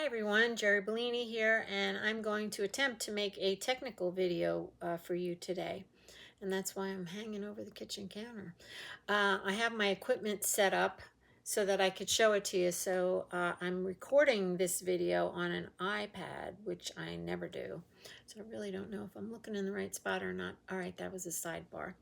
everyone, Jeri Bellini here, and I'm going to attempt to make a technical video for you today. And that's why I'm hanging over the kitchen counter. I have my equipment set up so that I could show it to you. So I'm recording this video on an iPad, which I never do. So I really don't know if I'm looking in the right spot or not. All right, that was a sidebar.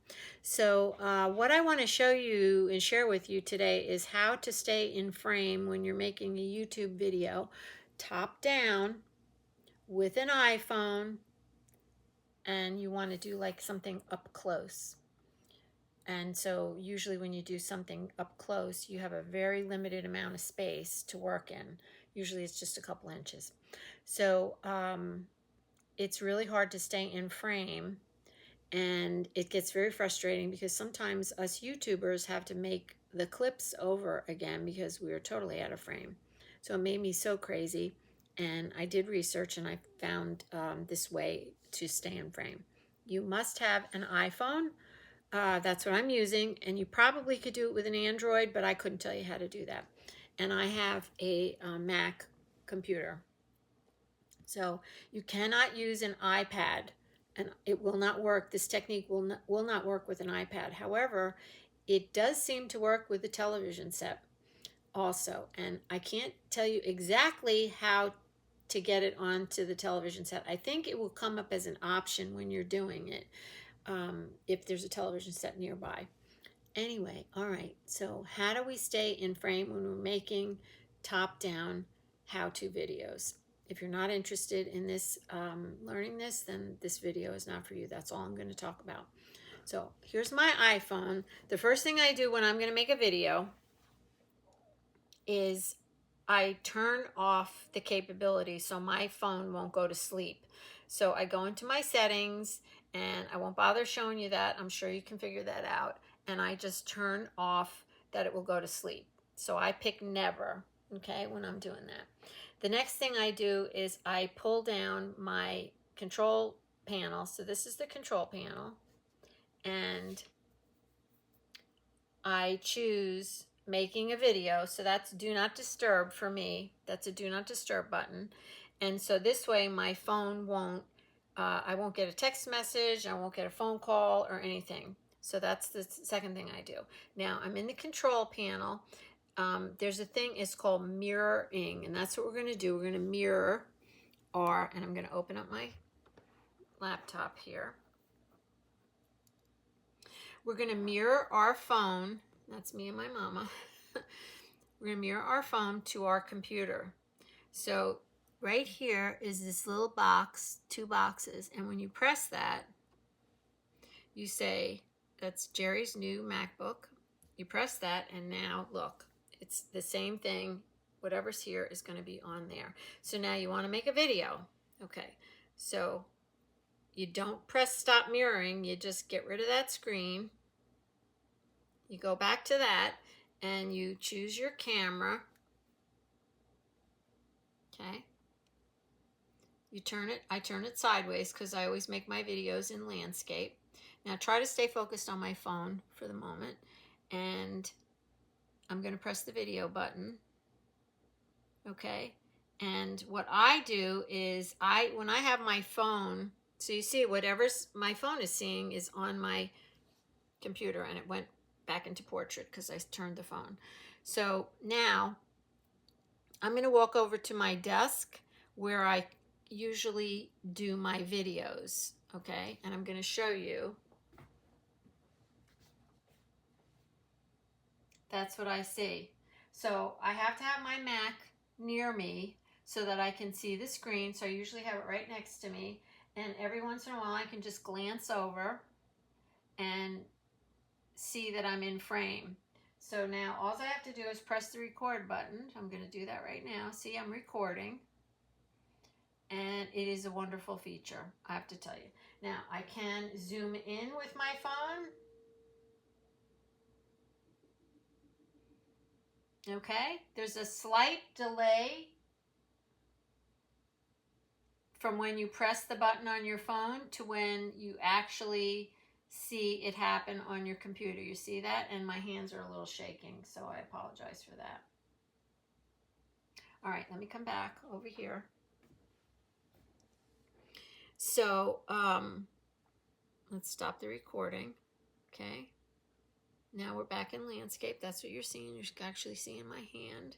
So what I want to show you and share with you today is how to stay in frame when you're making a YouTube video, top down with an iPhone, and you want to do like something up close. And so usually when you do something up close, you have a very limited amount of space to work in. Usually it's just a couple inches. So it's really hard to stay in frame, and it gets very frustrating because sometimes us YouTubers have to make the clips over again because we are totally out of frame. So it made me so crazy, and I did research and I found this way to stay in frame. You must have an iPhone. That's what I'm using, and you probably could do it with an Android, but I couldn't tell you how to do that. And I have a Mac computer. So you cannot use an iPad, and it will not work. This technique will not work with an iPad. However, it does seem to work with the television set also. And I can't tell you exactly how to get it onto the television set. I think it will come up as an option when you're doing it, if there's a television set nearby. Anyway, all right, so how do we stay in frame when we're making top-down how-to videos? If you're not interested in this, learning this, then this video is not for you. That's all I'm going to talk about. So here's my iPhone. The first thing I do when I'm going to make a video is I turn off the capability so my phone won't go to sleep. So I go into my settings, and I won't bother showing you that. I'm sure you can figure that out. And I just turn off that it will go to sleep. So I pick never, okay, when I'm doing that. The next thing I do is I pull down my control panel. So this is the control panel. And I choose making a video. So that's do not disturb for me. That's a do not disturb button. And so this way my phone won't, I won't get a text message, I won't get a phone call or anything. So that's the second thing I do. Now I'm in the control panel. There's a thing, it's called mirroring, and that's what we're going to do. We're going to mirror and I'm going to open up my laptop here. We're going to mirror our phone. That's me and my mama. We're going to mirror our phone to our computer. So right here is this little box, two boxes, and when you press that, you say, that's Jeri's new MacBook. You press that, and now look, it's the same thing. Whatever's here is going to be on there. So now you want to make a video. Okay, so you don't press stop mirroring, you just get rid of that screen. You go back to that, and you choose your camera. Okay. You turn it, I turn it sideways because I always make my videos in landscape. Now try to stay focused on my phone for the moment, and I'm going to press the video button. Okay. And what I do is when I have my phone, so you see whatever my phone is seeing is on my computer, and it went back into portrait because I turned the phone. So now I'm going to walk over to my desk where I usually do my videos, okay? And I'm going to show you. That's what I see. So I have to have my Mac near me so that I can see the screen. So I usually have it right next to me. And every once in a while I can just glance over and see that I'm in frame. So now all I have to do is press the record button. I'm going to do that right now. See, I'm recording. And it is a wonderful feature, I have to tell you. Now, I can zoom in with my phone. Okay, there's a slight delay from when you press the button on your phone to when you actually see it happen on your computer. You see that? And my hands are a little shaking, so I apologize for that. All right, let me come back over here. So let's stop the recording. Okay. Now we're back in landscape. That's what you're seeing. You're actually seeing my hand.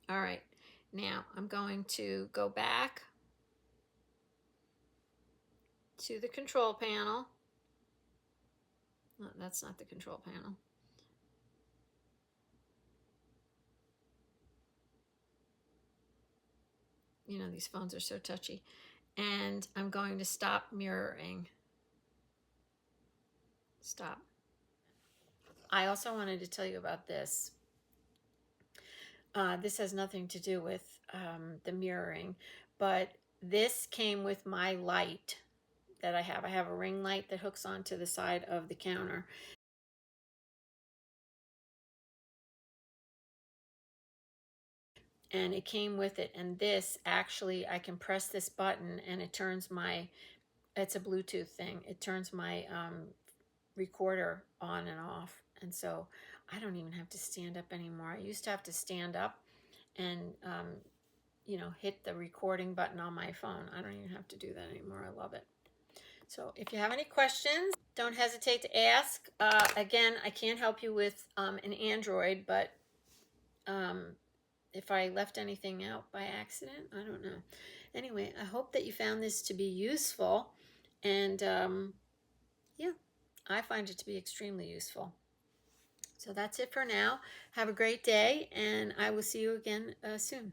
All right. Now I'm going to go back to the control panel. No, that's not the control panel. You know, these phones are so touchy. And I'm going to stop mirroring. Stop. I also wanted to tell you about this. This has nothing to do with the mirroring, but this came with my light that I have. I have a ring light that hooks onto the side of the counter. And it came with it. And this actually, I can press this button and it turns my, it's a Bluetooth thing. It turns my recorder on and off. And so I don't even have to stand up anymore. I used to have to stand up and, you know, hit the recording button on my phone. I don't even have to do that anymore. I love it. So if you have any questions, don't hesitate to ask. Again, I can't help you with an Android, but if I left anything out by accident, I don't know. Anyway, I hope that you found this to be useful. And yeah, I find it to be extremely useful. So that's it for now. Have a great day, and I will see you again soon.